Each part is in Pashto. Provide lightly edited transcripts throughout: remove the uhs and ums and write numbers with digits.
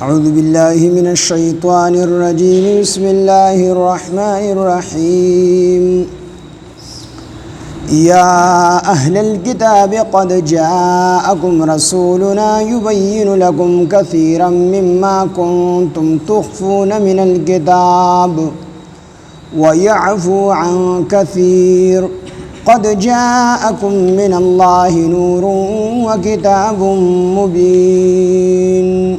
أعوذ بالله من الشيطان الرجيم بسم الله الرحمن الرحيم يا أهل الكتاب قد جاءكم رسولنا يبين لكم كثيرا مما كنتم تخفون من الكتاب ويعفو عن كثير قد جاءكم من الله نور وكتاب مبين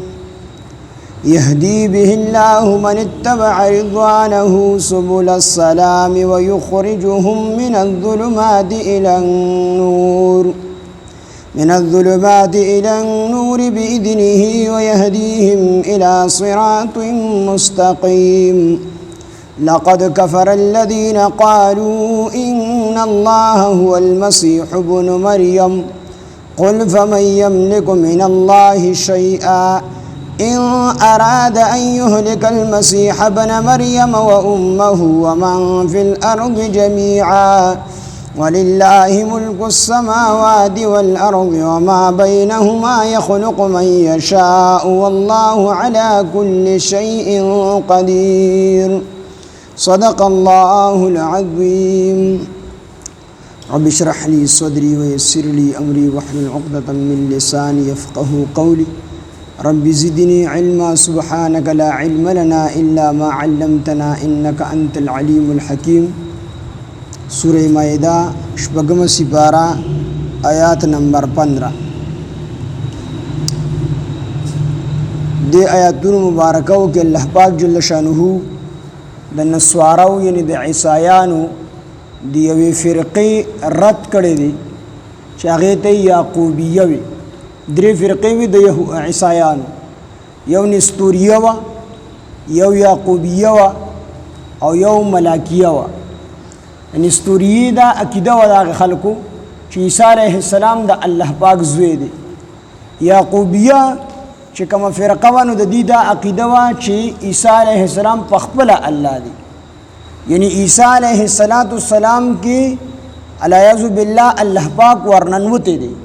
يهدي به الله من اتبع رضوانه سبل السلام ويخرجهم من الظلمات إلى النور بإذنه ويهديهم إلى صراط مستقيم لقد كفر الذين قالوا إن الله هو المسيح ابن مريم قل فمن يملك من الله شيئا إن أراد أن يهلك المسيح ابن مريم وأمه ومن في الأرض جميعا ولله ملك السماوات والأرض وما بينهما يخلق من يشاء والله على كل شيء قدير صدق الله العظيم رب اشرح لي صدري ويسر لي أمري واحلل عقدة من لساني يفقه قولي رب زدني علما سبحانك لا علم لنا إلا ما علمتنا إنك أنت العليم الحكيم سورة مائدہ شپږم سپارہ آیات نمبر 15 دې آیاتونو مبارکو کې الله پاک جل شانه د نسوارو یعنی د عیسایانو د یوې فرقې رد کړی دی چې هغې ته یعقوبیه وي درې فرقې وي د عیسایانو یو نستوریه وه یو یعقوبیه وه او یو ملاکیه وه نستوریه دا عقیده وه د هغې خلکو چې عیسی علیه السلام د الله پاک زوی دی یعقوبیه چې کومه فرقه وه نو د دې دا عقیده وه چې عیسی علیه السلام پخپله الله دی یعنی عیسی علیه السلام کې علیاذ بالله الله پاک ورننوتی دی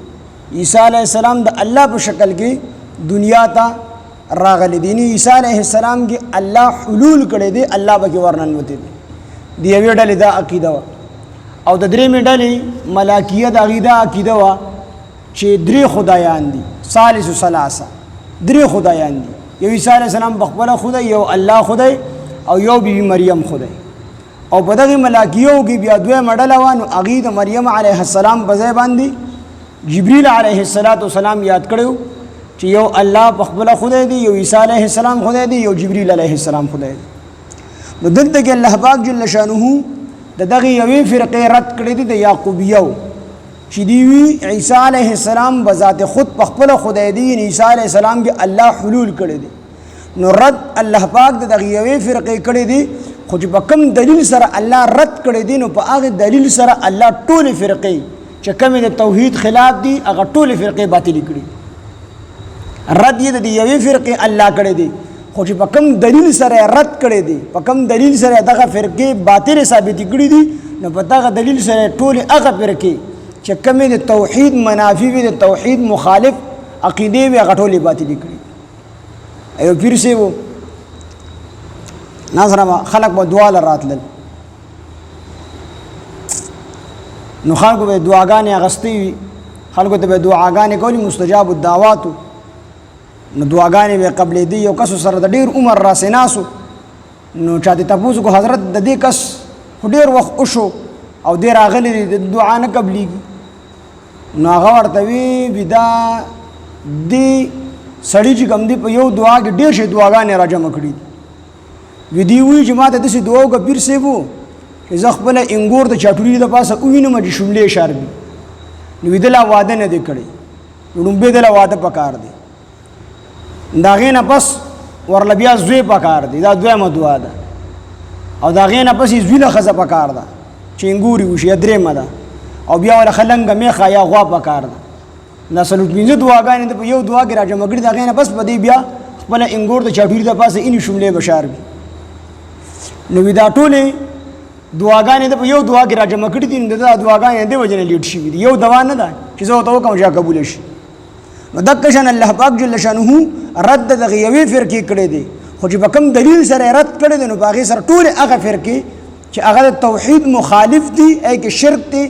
عیسی علیہ السلام د الله په شکل کې دنیا ته راغلی دی نو عیسی علیہ السلام کې الله حلول کړی دی الله به کې ورننوتی دی د یوې ډلې دا عقیده وه او د درېیمې ډلې ملاکیه د هغې دا عقیده وه چې درې خدایان دي ثالث ثلاثه درې خدایان دي یو عیسی علیہ السلام پخپله خدای یو الله خدای او یو بیبي مریم خدای او په دغې ملاکیو کې بیا دویمه ډله وه نو هغې د مریم علیه السلام په ځای باندې جبریل علیه السلام یاد کړو چې یو الله پخپله خدای دی یو عیسی علیه السلام خدای دی یو جبریل علیه السلام خدای دی نو دلته کې الله پاک جل شانه د دغې یوې فرقې رد کړی دی د یعقوبیو چې دوی وي عیسی علیه السلام بذات خود پخپله خدای دی یعنی عیسی علیه السلام کې الله حلول کړی دی نو رد الله پاک د دغې یوې فرقې کړی دی خو چې په کوم دلیل سره الله رد کړی دی نو په هغې دلیل سره الله ټولې فرقې چې کومې د توحید خلاف دي هغه ټولې فرقې باطلې کړي رد یې د دې یوې فرقې الله کړی دی خو چې په کوم دلیل سره رد کړی دی په کوم دلیل سره دغه فرقې باطلې ثابتې کړي دي نو په دغه دلیل سره ټولې هغه فرقې چې کومې د توحید منافي وي د توحید مخالف عقیدې وي هغه ټولې باطلې کړي ایو پیر صاحب ناظره خلک به دعا له راتلل نو خلکو به دعاګانې اغستې وي خلکو ته به دعاګانې کولې مستجاب الدعواتو نو دعاګانې به قبلېدې یو کسو سره د ډېر عمر راسې ناسو نو چا دې تپوس کو حضرت د دې کس خو ډېر وخت وشو او دی راغلی دی د دعا نه قبلېږي نو هغه ورته وي دا دې سړي چې کوم دی په یو دعا کې ډېر شي دعاګانې را جمع کړي دي وي دی وایي چې ما ته داسې دعا وکړه پیر صاحب چې زه خپله انګور د چاټولي د پاسه ووینم چې شملې شاربي نو وي دله واده نه دی کړی لومبې دله واده پکار دی د هغې نه پس ورله بیا زوی پکار دی دا دویمه دعا ده او د هغې نه پس یې زوی له ښځه پکار ده چې انګوري وشي یا درېیمه ده او بیا ورله ښه لنګه میخه یا غوا پکار ده دا څلور پنځه دعاګانې د په یو دعا کې را جمع کړي د هغې نه پس په دې بیا خپله انګور د چاټولي د پاسه اینې شملې به شاربي نو وي دا ټولې دعاګانې د په یو دعا کې را جمع کړي دي نو دا دعاګانې دې وجې نه لیټ شوي دي یو دوا نه ده چې زه ورته وکړم چې قبوله شي نو دغه شان الله پاک جل شانه رد د غیوی فرقې کړي دي خو چې په کوم دلیل سره رد کړي دي نو باغې سره ټول هغه فرقې چې هغه د توحید مخالف دي ای کې شرک دي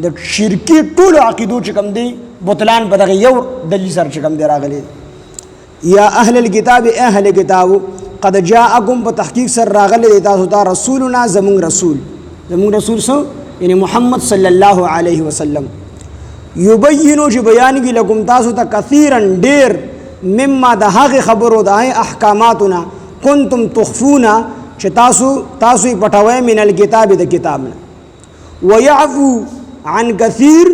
د شرکی ټول عقیدو چې کوم دي بطلان په دغه یو دلیل سره چې کوم دی راغلي یا اهل الكتاب اهل کتاب قد جاءکم په تحقیق سره راغلي تاسو ته رسولنا زمون رسول سو یعنی محمد صلی الله علیه وسلم یبینو چې بیان کی لکم تاسو ته کثیرا ډیر مما د هغه خبرو د احکاماتنا کنتم تخفونا چې تاسو یې پټوي من الکتاب د کتابنا ويعفو عن کثیر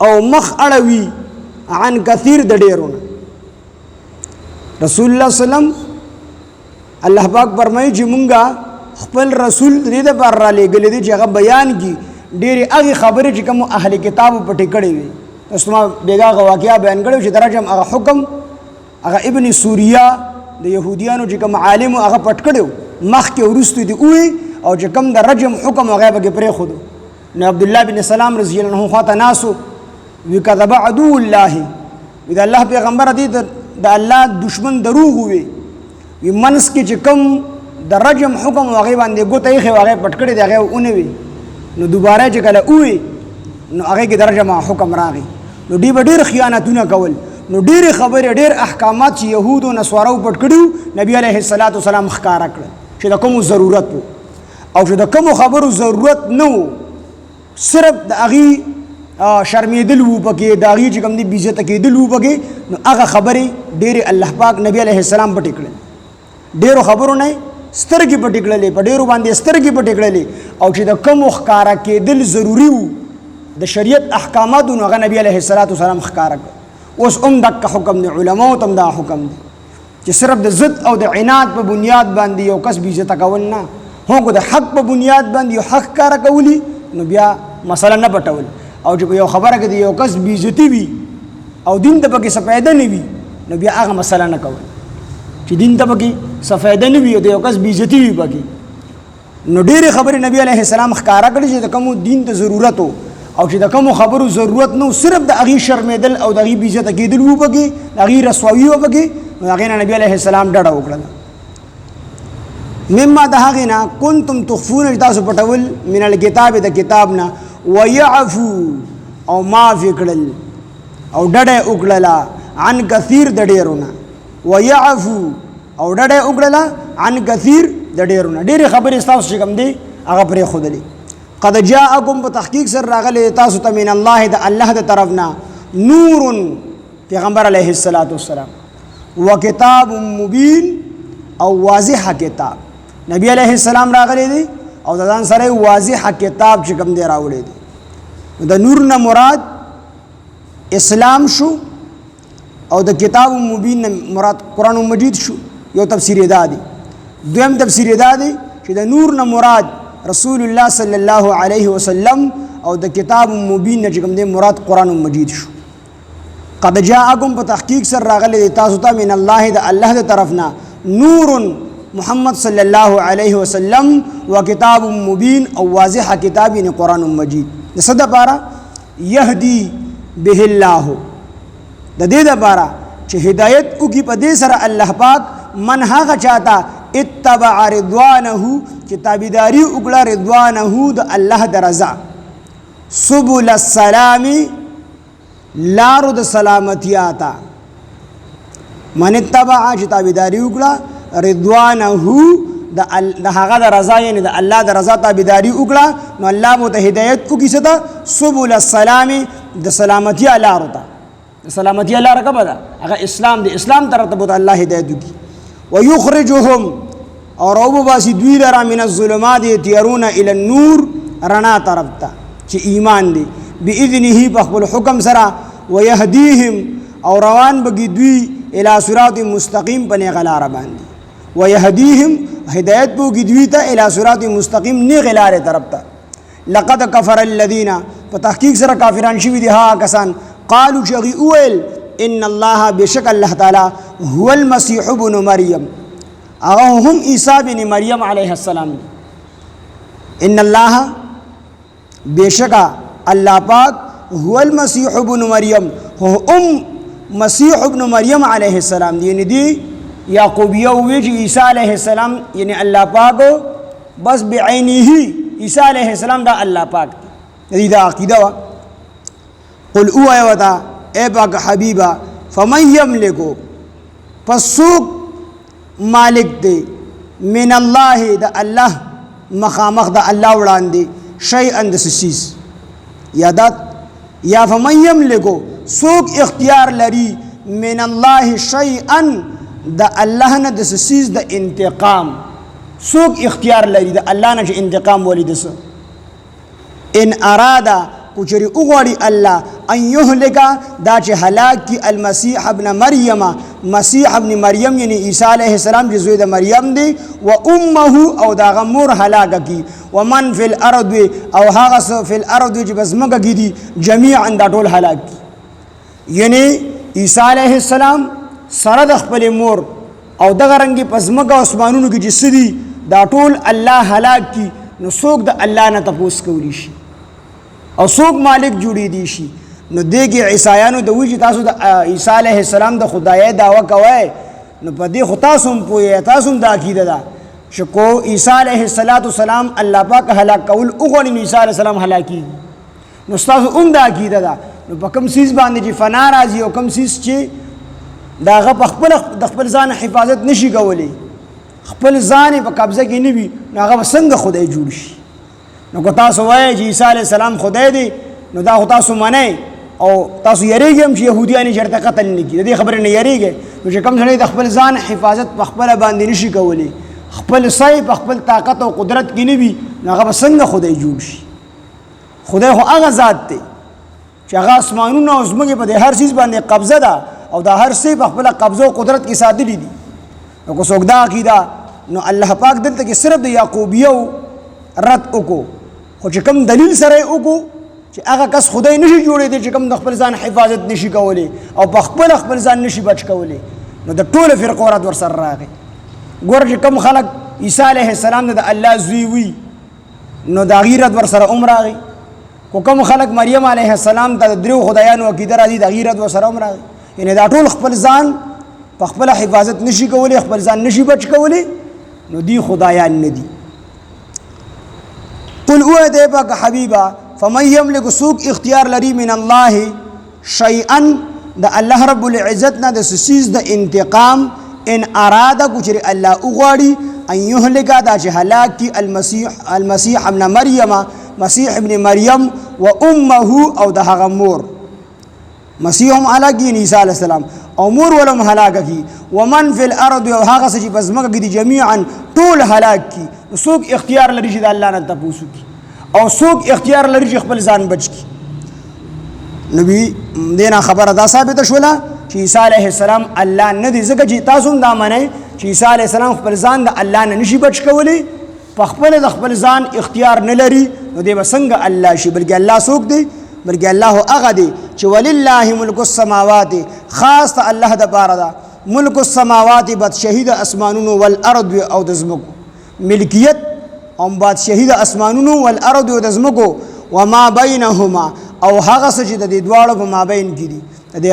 او مخ اړوي عن کثیر د ډیرونه رسول الله سلام الله پاک فرمایي چې مونږه خپل رسول دې د بار را لېږلې دي چې هغه بیان کی ډېرې هغې خبرې چې کوم اهل کتابو پټې کړې وي تاسو ما بېګا هغه واقعه بیان کړی چې درجم هغه حکم هغه ابن سوریه د یهودیانو چې کوم عالم هغه پټ کړی مخکې وروستو دي ووی او چې کوم د رجم حکم هغه پکې پرېښودو نو عبدالله بن سلام رضی الله عنه خواته ناسو وی کذب عدو الله وی د الله پیغمبر دی د الله دشمن دروغ وی منس کې چې کوم د رجم حکم هغه باندې ګوته یې هغه پټ کړی دی هغه اونې وی نو دوباره چې کله وی نو هغه کې درجه ما حکم راغی نو ډېر خیانتونه کول نو ډېر خبرې ډېر احکامات چې يهود او نصارو پټ کړو نبی عليه الصلاه والسلام ښکارا کړ چې د کوم ضرورت او چې د کوم خبرو ضرورت نه صرف د هغه شرمېدل وو پکې د هغه چې کوم دي بیزت کېدل وو پکې نو هغه خبرې ډېر الله پاک نبی عليه السلام پټ کړل ډېر خبرو نه سترګې پټې کړلې په ډېرو باندې سترګې پټې کړلې او چې د کوم ښکارا کېدل ضروري وو د شریعت احکاماتو نو هغه نبی علیه الصلاۃ والسلام ښکارا کړ اوس دک حکم دی علماو تم دا حکم دی چې صرف د ضد او د عناد په بنیاد باندې یو کس بې عزته کول نه هغه د حق په بنیاد باندې یو حق کار کولی نو بیا مسله نه پټول او چې یو خبره کې یو کس بې عزتی وي او دین ته پکې څه فایده نه وي نو بیا هغه مسله نه کول چې دین ته پکې څه فایده نه وي او د یو کس بې عزتی وي پکې نو ډېرې خبرې نبی علیه السلام ښکارا کړي چې د کوم دین ته ضرورت او چې د کوم خبرو ضرورت نو صرف د هغې شرمېدل او د هغې بې عزته کېدل وو پکې د هغې رسوایي وه پکې نو هغې نه نبي علیه السلام ډډه وکړله مما د هغې نه کنتم تخفون چې تاسو پټول من الکتاب د کتاب نه ویعفو او معافې کړل او ډډه یې وکړله عن کثیر د ډېرو نه ویعفو او ډډه یې وکړله عن کثیر د ډېرو نه ډېرې خبرې ستاسو چې کوم دی هغه پرېښودلې قد جاءکم په تحقیق سره راغلی تاسو ته من الله د الله د طرف نه نور پیغمبر علیه الصلاۃ والسلام وکتاب مبین او واضح کتاب نبی علیه السلام راغلی دی او د ځان سره واضح کتاب چې کوم دی راوړی دی د نور نه مراد اسلام شو او د کتاب مبین نه مراد قرآن مجید شو یو تفسیر دا دی دویم تفسیر دا دی چې د نور نه مراد رسول الله صلی الله علیه وسلم او د کتاب مبین نه چې کوم دی مراد قرآن مجید شو قد جاءکم په تحقیق سره راغلی دی تاسو ته من الله د الله د طرف نه نور محمد صلی الله علیه وسلم و کتاب مبین او واضح کتاب یعنی قرآن مجید د څه دپاره یهدی به الله د دې دپاره چې هدایت وکړي په دې سره الله پاک من هغه چاته اتبع رضوانه چې تابعداري وکړه رضوانه د الله د رضا سبل السلام لارو د سلامتیا ته من اتبع چې تابعداري وکړه رضوانه د هغه د رضا یعنی د الله د رضا تابعداري وکړه نو الله مو ته هدایت وکړي څه ته سبل السلام د سلامتیا لارو ته د سلامتیا لاره کومه ده هغه اسلام د اسلام طرف ته الله هدایت وکړي ويخرجهم اور او باسی دوی لرا من الظلمات تیرون الى النور رنا طرف ته چې ایمان دی باذنه په خپل حکم سره ويهديهم او روان بگی دوی الى صراط مستقیم په نیغه لاره باندې ويهديهم هدایت بوگی دوی ته الى صراط مستقیم نیغه لاره طرف ته لقد كفر الذين په تحقیق سره کافران شوي دي ها کسان قالوا شغي اول ان الله بشک الله تعالی هو المسيح ابن مريم هم عیسی بن مریم علیہ السلام ان الله بشک الله پاک هو المسيح ابن مریم مسیح ابن مریم علیہ السلام دی، یعنی دی یعقوبیہ ہوئی جی عیسیٰ علیہ السلام یعنی اللہ پاک بس بعینی ہی عیسیٰ علیہ السلام دا اللہ پاک دی دا عقیدہ وا. قل او اے وتا اے پاک حبیبہ فمن یملکو پس سوک مالک دے من اللہ دا اللہ مخامخ دا اللہ وڑان دے شیئن دا سسیز یا فمن یملکو سوک اختیار لری من اللہ شیئن دا اللہ نا دا سسیز دا انتقام سوک اختیار لری دا اللہ نا چا انتقام ولی دسو ان ارادا کچری اغوڑی اللہ ان یہلکا دا چه ہلاک کی المسیح ابن مریم مسیح ابن مریم یعنی عیسیٰ علیہ السلام جزوی دا مریم دی و امہو او دا غمور ہلاکا کی ومن فی الارض او حاغس فی الارض جی بزمکا کی دی جمیعا دا طول ہلاک کی یعنی عیسیٰ علیہ السلام سرد اخبر مور او دا غرنگی پزمکا عثمانونو کی جس دی دا طول اللہ ہلاک کی نو سوک دا اللہ نا تپوس کولی شی او سوک مالک جوڑی دیشی نو دیگی عیسائیانو دا ویجی تاسو دا عیسیٰ علیہ السلام دا خدای دعوی کوئے نو پا دی خود تاسم پوئے تاسم دا عقیدہ دا شکو عیسیٰ علیہ السلام اللہ پاک حلاک قول اغوانی نو عیسیٰ علیہ السلام حلاکی نو ستاسو دا عقیدہ دا نو پا کم سیز باندے جی فنا رازی او کم سیز چی دا غب اخپل زان حفاظت نشی کولی خپل زان پا قبضہ کی نبی نو غب سنگ خدای جوڑ شی نو کو تاسو وای چې عیسی علیہ السلام خدای دی نو دا تاسو منئ او تاسو یریږئ هم چې یهودیان چېرته قتل نه کړي د دې خبرې نه یریږئ نو چې کوم سړی د خپل ځان حفاظت په خپله باندې نشي کولی خپل سعی په خپل طاقت او قدرت کې نه وي نو هغه به څنګه خدای جوړ شي خدای خو هغه ذات دی چې هغه اسمانونه او ځمکې په دې هر څیز باندې قبضه ده او دا هر څه په خپله قبضه او قدرت کې ساتلي دي نو که څوک دا عقیده نو الله پاک دلته کې صرف د یعقوبیو رد وکړو خو چې کوم دلیل سره وکړو چې هغه کس خدای نشي جوړېدی چې کوم د خپل ځان حفاظت نشي کولی او په خپل ځان نشي بچ کولی نو د ټولو فرقو رد ورسره راغی ګوره چې کوم خلک عیسی علیه السلام د الله زوی وي نو د هغې رد ورسره هم راغی خو کوم خلک مریم علیه السلام ته د دریو خدایانو عقیده راځي د هغې رد ورسره هم راغی یعنې دا ټول خپل ځان په خپله حفاظت نشي کولی خپل ځان نشي بچ کولی نو دی خدایان نه دي قل اوه دے پاک حبیبا فمن یملک سوک اختیار لری من اللہ شیئن دا اللہ رب العزت نا دا سسیز دا انتقام ان ارادا کچر اللہ اغواری ان یہلکا دا چھ ہلاک کی المسیح ابن مریم مسیح ابن مریم و امہو او دا غمور مسیحم ہلاکی عیسیٰ علیہ السلام او مور ولم ہلاک کی ومن فی الارض او حاغ سچی پزمک کی دی جمیعا طول ہلاک کی سوک اختیار لری چې د الله نه تپوسو کی او سوک اختیار لری چې خپل ځان بچ کی نبی دینا خبره دا ثابته شوله چې عیسی علیه السلام الله نه دی ځکه چې تاسو هم دا منئ چې عیسی علیه السلام خپل ځان د الله نه نشي بچ کولی په خپل د خپل ځان اختیار نه لري نو دی به څنګه الله شي بلکې الله څوک دی بلکې الله هغه دی چې ولله ملک السماوات خاص ته الله د پاره ده ملک السماوات بادشاهي د اسمانونو والارض او د ځمکو ملکیت او بادشاهي د اسمانونو والارض او د ځمکو وما بینهما او هغه څه چې د دې دواړو په مابین کې دي د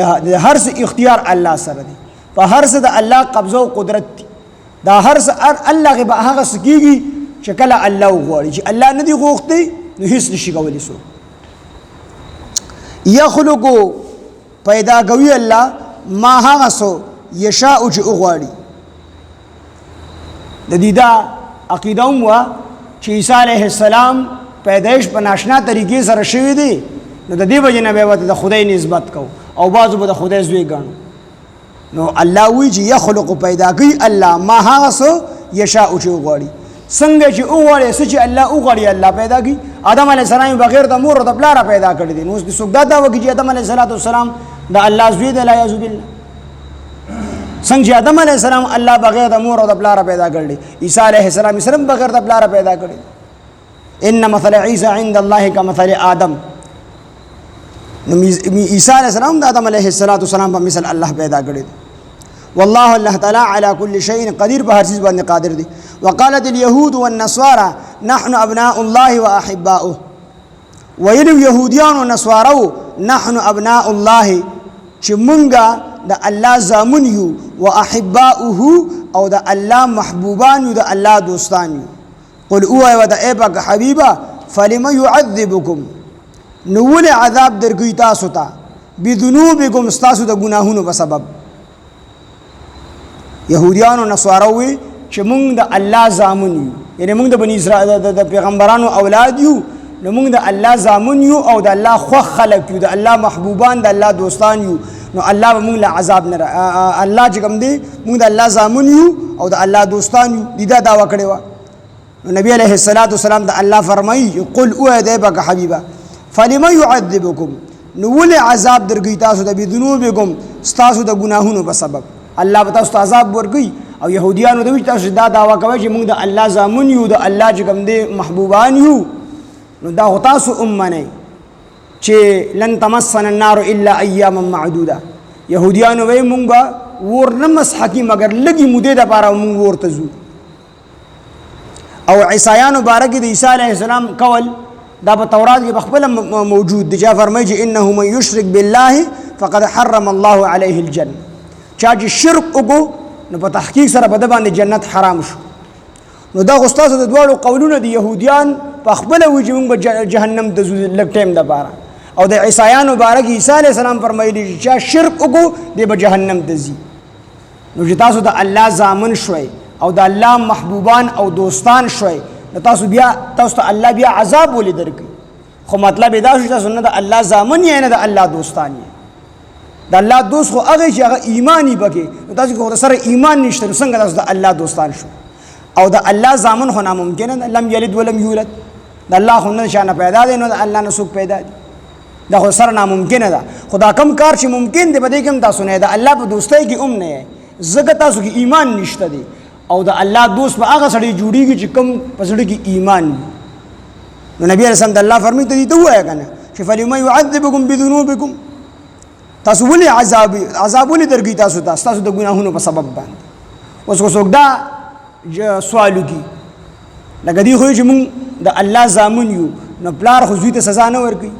هر څه اختیار الله سره دی په هر څه د الله قبضه او قدرت دی دا هر څه الله به هغه څه کېږي چې کله الله وغواړي چې الله نه دی غوښتی نو هیڅ نشي کولی څوک یخلقو پیدا کوي الله ما هغه څه یشاء چې وغواړي د دې دا عقیده هم وه چې عیسی علیه السلام پیدایش په ناشنا طریقې سره شوی دی نو د دې وجې نه به ورته د خدای نسبت کو او بعضو به د خدای زوی ګڼو نو الله وایي چې یخلقو پیدا کوي الله ما هغه څه یشاء چې وغواړي څنګه چې وغواړي څه چې الله وغواړي الله پیدا کوي آدم علیه السلام بغیر د مور او د پلاره پیدا کړی دی نو اوس څوک دا دعوه کوي چې آدم علیه السلام د الله زوی دی لا یعوذ بالله څنګه چې آدم علیه السلام الله بغیر د مور او د پلاره پیدا کړی عیسی علیه السلام صرف بغیر د پلاره پیدا کړی ان مثل عیسی عند الله کمثل آدم نو عیسی علیه السلام د آدم علیه السلام په مثل الله پیدا کړی والله الله تعالی علی کل شیء قدیر په هر چیز باندې قادر دی وقالت اليهود والنصارى نحن ابناء الله واحباؤه ویل یهودیان او نصارو نحن ابناء الله چې مونږه د الله زامن یو و احباؤه او د الله محبوبان یو د الله دوستان یو. قل اوه و د ای پاک حبیبه فلم يعذبکم نو ولې عذاب درکوي تاسو ته بذنوبکم ستاسو د ګناهونو په سبب. یهودیانو نصارو وی چې مونږ د الله زامن یو، یعنی مونږ د بنی اسرائیل د پیغمبرانو اولاد یو، نو مونږ د الله زامن یو او د الله خوښ خلق یو، د الله محبوبان د الله دوستان یو، نو الله به مونږ له عذاب نه الله چې کوم دی مونږ د الله زامن یو او د الله دوستان یو. دې دا دعوه کړې وه. نو نبی علیه الصلاۃ والسلام د الله فرمایي قل اوه دی پاک حبیبه فلم يعذبکم نو ولې عذاب درکوي تاسو ته بذنوبکم ستاسو د ګناهونو په سبب. الله به تاسو ته عذاب ورکوي. او یهودیانو ته وایي تاسو دا دعوه کوئ چې موږ د الله زامن یو، د الله چې کوم دی محبوبان یو، نو دا خو تاسو منئ چې لن تمسنا النار الا ایاما معدوده. یهودیانو وایي موږ به اور نه مسحکي مګر لږې مودې دپاره موږ اور ته ځو. او عیسایانو باره کې د عیسی علیه السلام قول دا په تورات کې بخپله موجود دی. چا فرمایي چې انه من یشرک بالله فقد حرم الله علیه الجنه. چا چې شرک وکړو نو په تحقیق سره په ده باندې جنت حرام شو. نو دا خو ستاسو د دواړو قولونه د یهودیان په خپله وایي چې موږ به جهنم ته ځو لږ ټایم دپاره، او د عیسایانو باره کې عیسی علیه السلام فرمایلي چې چا شرک وکړو دی به جهنم ته ځي. نو چې تاسو د الله زامن شوئ او د الله محبوبان او دوستان شوئ، نو تاسو ته الله بیا عذاب ولې درکوي؟ خو مطلب یې دا شو چې تاسو نه د الله زامن یې نه د الله دوستان یې. د الله دوست خو هغه چې هغه ایمان یې پکې، نو تاسو که ورسره ایمان نشته نو څنګه تاسو د الله دوستان شو؟ او د الله زامن خو ناممکنه ده. لم یلد ولم یولد، د الله خو نه شانه پیدا دی، نو د الله نه څوک پیدا دی؟ دا خو سره ناممکنه ده. خو دا کم کار چې ممکن دی په دې کې هم تاسو نه د الله په دوستۍ کې هم نه یې، ځکه تاسو کې ایمان نشته دی. او د الله دوست به هغه سړی جوړیږي چې کوم په زړه کې ایمان وي. نو نبی علیه السلام د الله فرمایي ته دې ته ووایه که نه چې فلم يعذبکم بذنوبکم تاسو ولې عذاب ولې درکوي تاسو ته ستاسو د ګناهونو په سبب باندې. اوس که څوک دا سوال وکړي لکه دې خو چې مونږ د الله زامن یو نو پلار خو زوی ته سزا نه ورکوي.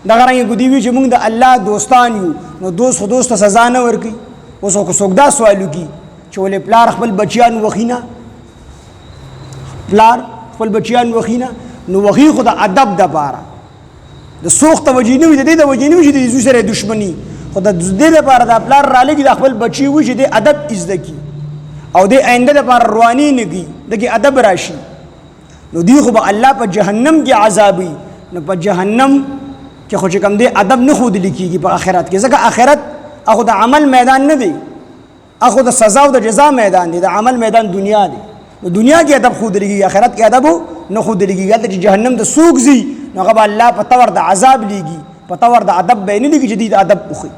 دغه رنګې که دې وي چې مونږ د الله دوستان یو نو دوست خو دوست ته سزا نه ورکوي. اوس که څوک دا سوال وکړي چې ولې پلار خپل بچیان وخي نه، پلار خپل بچیان وخي نه، نو وخي خو د ادب دپاره د سوخ توجه نه وي، د دې توجه نه وي چې د زوی سره دښمني، خو د دې دپاره د پلار رالېږي د خپل بچي وي چې د ادب زده کړي او د آینده دپاره رواني نه کړي، دکې ادب راشي. نو دوی خو به الله په جهنم کې عذابوي. نو په جهنم کې خو چې کوم دی ادب نه ښودلی کېږي په آخرت کې، ځکه آخرت هغه د عمل میدان نه دی، هغه د سزا او د جزا میدان دی، د عمل میدان دنیا دی. نو دنیا کې ادب ښودلی کېږي، آخرت کې ادب نه ښودلی کېږي. هلته چې جهنم ته څوک ځي نو هغه به الله په طور د عذاب لیږي، په طور د ادب به یې نه لیږي چې دوی د ادب وښي.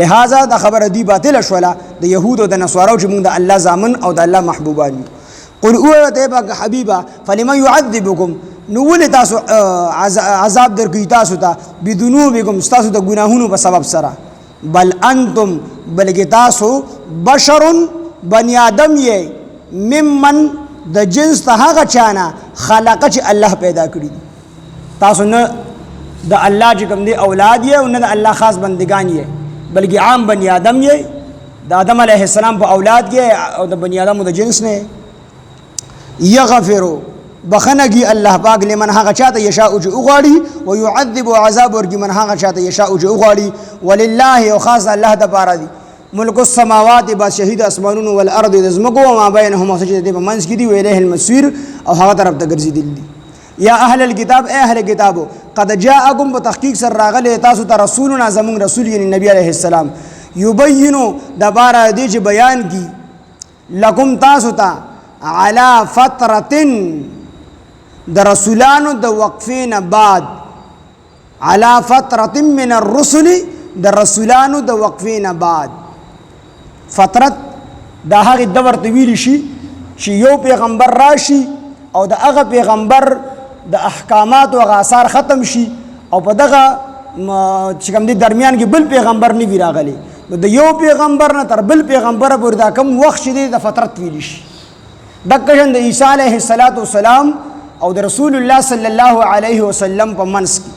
لہذا دا خبره دوی باطله شوله د یهودو د نصارو چې موږ د الله زامن او د الله محبوبان یو. قل اوه ته پاک حبیبه فلم يعذبکم نو ولې تاسو عذاب درکوي تاسو ته بذنوبکم ستاسو د ګناهونو په سبب سره. بل انتم بلکې تاسو بشر بني آدم یې ممن د جنس ته هغه چانه خلقه چې الله پیدا کړي دي. تاسو نه د الله چې کوم دی اولاد یې او نه د الله خاص بندگان یې، بلکې عام بني آدم یې، د آدم علیه السلام په اولاد یې او د بني آدمو د جنس نه. یغفرو بخنگی الله پاک لمن هغه چاته یشاء چې وغواړي و يعذب عذاب ورکي من هغه چاته یشاء چې وغواړي. ولله او خاص الله د پاره دی ملک السماوات با شهید اسمانونو والارض د زمکو او ما بینهما چې د منځ کې دی و الیه المصير او هغه طرف ته ګرځېدل دي. یا اهل الكتاب اے اهل کتابو قد جاءکم بتحقیق سر راغله تاسو ته رسولنا زمون رسول یعنی نبی علیہ السلام یبینو د بارا دی چې بیان کی لکم تاسو ته علی فترتن د رسولانو د وقفین بعد علی فترت من الرسل د رسولانو د وقفین بعد. فترت د هغې دور ته ویلی شي چې یو پیغمبر راشي او د هغه پیغمبر د احکامات او آثار ختم شي او په دغه چې کوم دی درمیان کې بل پیغمبر نه وي راغلی، نو د یو پیغمبر نه تر بل پیغمبره پورې دا کم وخت چې دی د فترت ویلی شي. دقه شان د عیسی علیه السلام او د رسول الله صلی الله علیه وسلم په منځ کې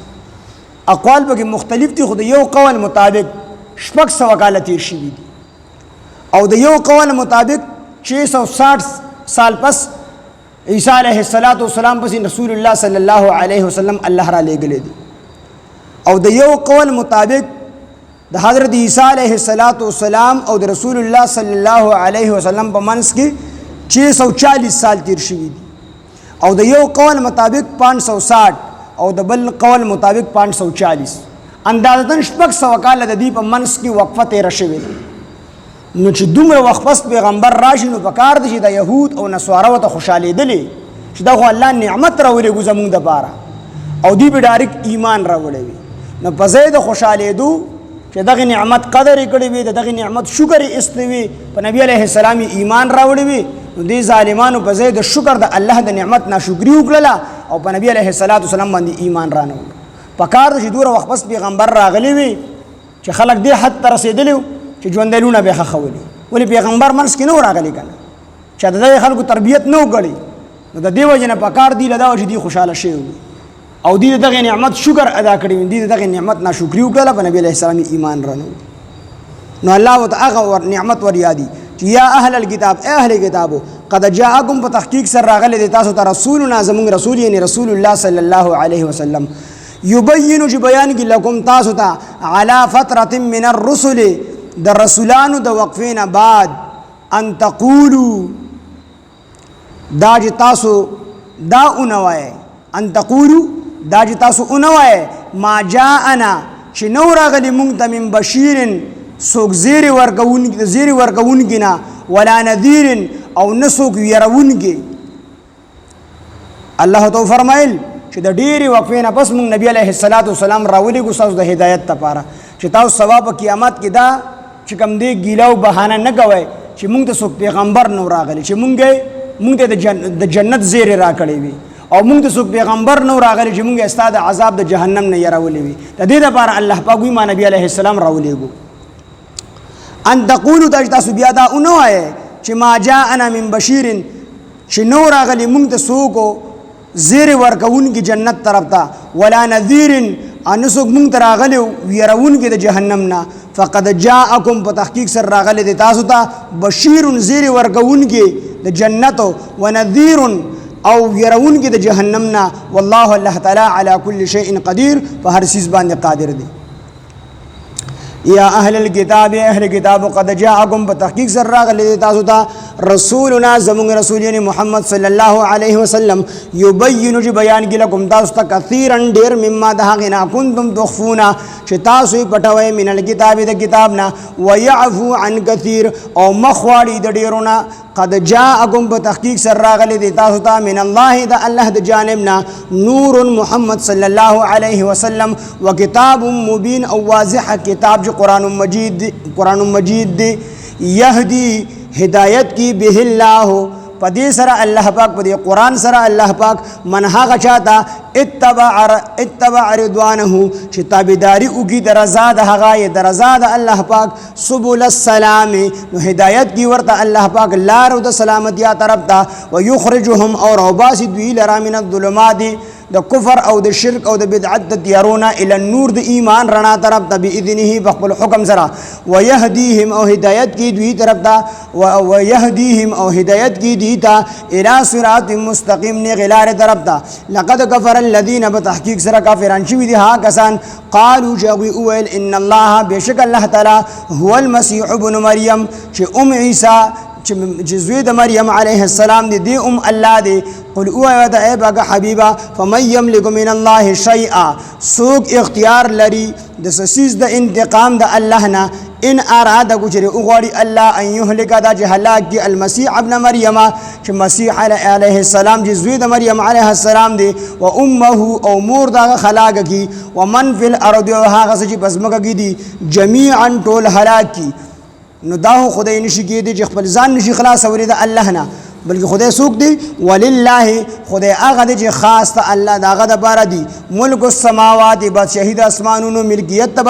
اقوال پکې مختلف دي، خو د یو قول مطابق شپږ سوه کاله تیر شوي دي او د یو قول مطابق 660 سال پس عیسی علیه السلام پسې رسول الله صلی الله علیه وسلم الله را لېږلی دی او د یو قول مطابق د حضرت عیسی علیه السلام او د رسول الله صلی الله علیه وسلم په منځ کې 640 سال تیر شوي دي او د یو قول مطابق 560 او د بل قول مطابق 540 اندازتاً شپږ سوه کاله د دې په منځ کې وقفه تېره شوې ده نو چې دومره وخت پس پیغمبر راشي نو پکار دی چې د یهود او نصارا ورته خوشحالېدلې چې دا خو الله نعمت راولېږو زموږ دپاره او دوی به ډایرکټ ایمان راوړی وي نو په ځای د خوشحالېدو چې دغه نعمت قدر یې کړی وي د دغه نعمت شکر یې ایستی وي په نبي علیه السلام یې ایمان راوړی وي نو دې ظالمانو په ځای د شکر د الله د نعمت ناشکري وکړله او په نبي علیه السلام باندې ایمان رانه پکار دی چې دومره وخت پس پیغمبر راغلی وي چې خلک دې حد ته رسېدلي چې ژوندیلونه به یې ښخولي ولې پیغمبر منځ کې نه و راغلی که نه چې د دغې خلکو تربیت نه و کړی نو د دې وجې نه پکار دی له دا و چې دوی خوشحاله شوي وي او دوی د دغې نعمت شکر ادا کړی وي دوی د دغې نعمت ناشکري وکړله په نبي علیه السلام ایمان رانه نو الله ورته هغه نعمت ور یادي چې یا اهل الکتاب ای اهل کتابو قد جاءکم په تحقیق سره راغلی دی تاسو ته رسولنا زموږ رسول یعنې رسول الله صلی الله علیه وسلم یبینو چې بیان کړي لکم تاسو ته علی فترة من الرسل د رسولانو د وقفې نه بعد ان تقولو دا چې تاسو دا اونوایئ ان تقولو دا چې تاسو اونوایئ ما جاءنا چې نو راغلی مونږ ته من بشیرن څوک زیرې ورکوونکي نه ولا نذیر او نه څوک ویرونکي الله ته وفرمایل چې د ډېرې وقفې نه پس مونږ نبي علیه السلام راولېږو ستاسو د هدایت لپاره چې تاسو سبا په قیامت کې دا چې کوم دی ګیله او بهانه نه کوئ چې مونږ ته څوک پیغمبر نو راغلی چې مونږ ته د جنت زیرې راکړې وي او مونږ ته څوک پیغمبر نو راغلی چې مونږ ستا د عذاب د جهنم نه یې وي د دې دپاره الله پاک وایي ما نبي علیه السلام راولېږو ان تقولو دا چې تاسو بیا دا ونه وایئ چې ما جاءنا من بشیرن چې نو راغلی مونږ ته څوک زیرې ورکوونکي جنت طرف ته ولا نذیر او نه څوک مونږ ته راغلی ویرونکي د جهنم نه فقد جاءکم په تحقیق سره راغلی دی تاسو ته بشیر زیرې ورکوونکي د جنتو ونذیر او ویرونکي د جهنم نه والله الله تعالی علی کل شیء قدیر په هر څیز باندې قادر دی یا اهل الكتاب اهل کتاب قد جاءکم په تحقیق سره راغلی دی تاسو ته رسولنا زمونږ رسول یعنی محمد صلی الله علیه وسلم یبینو چې بیان کړي لکم تاسو ته کثیرا ډېر مما د هغې نه کنتم تخفونه چې تاسو یې پټوئ من الکتاب د کتاب نه ویعفو عن کثیر او مخ واړي د ډېرو نه قد جاءکم په تحقیق سره راغلی دی تاسو ته من الله د الله د جانب نه نور محمد صلی الله علیه وسلم و کتاب مبین او واضح کتاب جو قرآن مجید دی یهدی هدایت کی به الله پدې سره الله پاک پدې قرآن سره الله پاک من هغه چاته اتبع رضوانه چې تابعداري وکړي د رضا د هغه د رضا د الله پاک سبل السلام نو هدایت کی ورته الله پاک لار د سلامتیا طرف ته ويخرجهم او روباسي دوی لرا من الظلمات د کفر او د شرک او د بدعت د تیارونه الى النور د ایمان رڼا طرف ته باذنه بخپل حکم سره ويهديهم او هدایت کی دوی طرف ته ويهديهم او هدایت کی دوی ته الى صراط مستقیم نه غلار طرف ته لقد كفر الذين بتحقیق سره کافران شوی دي ها کسان قالوا جاوی اول ان الله بشک الله تعالی هو المسيح ابن مریم چې عیسی چې زوی د مریم علیه السلام دی الله دی قل اوه د ای باغ حبیبا فمن یملک من الله شیئا سوق اختیار لري د سسیز د انتقام د الله نه ان اراده گجری اغواری الله ان یهلک دا چې هلاک کی المسیح ابن مریم چې مسیح علیه السلام چې زوی د مریم علیه السلام دی و امه او مور دا خلاق کی ومن فی الارض هغه چې بسمګه کی دی جميعا ټول هلاک کی نو دا خدای نشي کېدی چې خپل ځان نشي خلاص اوري د الله نه بلکې خدای څوک دی ولله خدای هغه دی چې خاص ته الله د هغه دپاره دی ملک السماوات بادشاهي د اسمانونو ملکیت د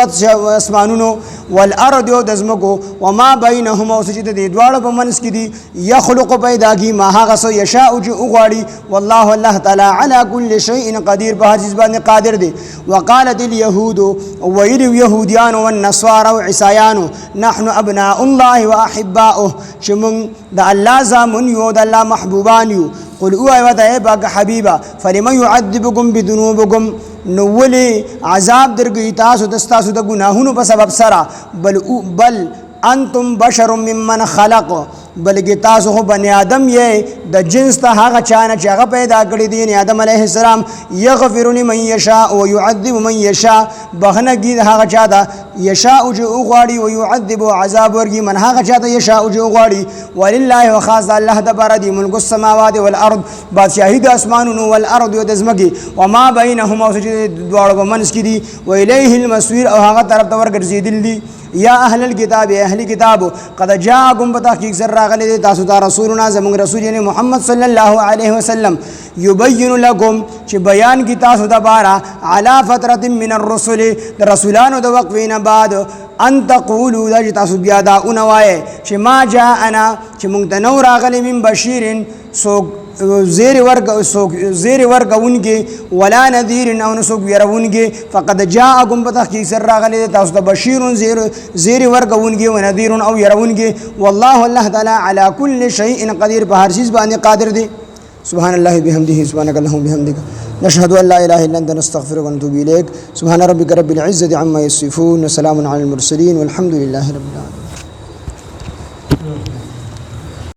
اسمانونو والارض او د ځمکو وما بینهما او چې د دې دواړو په منځ کې دي یخلق پیدا کي ما هغه څه یشاء چې وغواړي والله الله تعالی علی کل شیء قدیر په هر چیز باندې قادر دی وقالت اليهود ويل يهوديان والنصارى وعيسایانو نحن ابناء الله واحباؤه چې موږ د الله زامن یو د الله محبوبان یو قل او ایوه باغ حبیبا فلمن يعذبكم بذنوبكم نو ولی عذاب درګی تاسو د تاسو د ګناهونو په سبب سره بل انتم بشر ممن خلق بلکې تاسو خو بنی آدم یې د جنس ته هغه چانه چې هغه پیدا کړی دی یعنی آدم علیه السلام یغفر لمن یشاء و یعذب من یشاء بخنه کی هغه چا ده یشاء چې وغواړي و یعذب عذاب ورګي من هغه چا ته یشاء چې وغواړي ولله وخاص الله تبارک دی ملک السماوات والارض بادشاہی د اسمانونو والارض او د ځمکې وما بینهما او چې دواړو په منځ کې دي و الیه المصیر او هغه طرف ته ورګرځېدل دي یا اهل الكتاب اهل کتاب قد جاءكم بتحقیق سر راغلی دی تاسو ته رسولنا زموږ رسول یعنی محمد صلی الله علیه وسلم یبین لكم چې بیان کی تاسو ته بارا علی فتره من الرسل رسولانو د وقفین بعد ان تقولوا دا چې تاسو بیا دا اونوای چې ما جاءنا چې موږ ته نو راغلی من بشیرن سو زیر ورکونکي ولا نذیر او نسوک يرونکي فقد جاءكم بتحقیق سر راغلی تاسو ته بشیر زیر ورکونکي و نذیر او يرونکي والله الله تعالی على كل شيء قدیر په هر چیز باندې قادر دی سبحان الله بحمده سبحانك اللهم بحمدك نشهد ان لا اله الا انت نستغفرك ونتوب اليك سبحان ربك رب العزه عما يصفون وسلام على المرسلين والحمد لله رب العالمين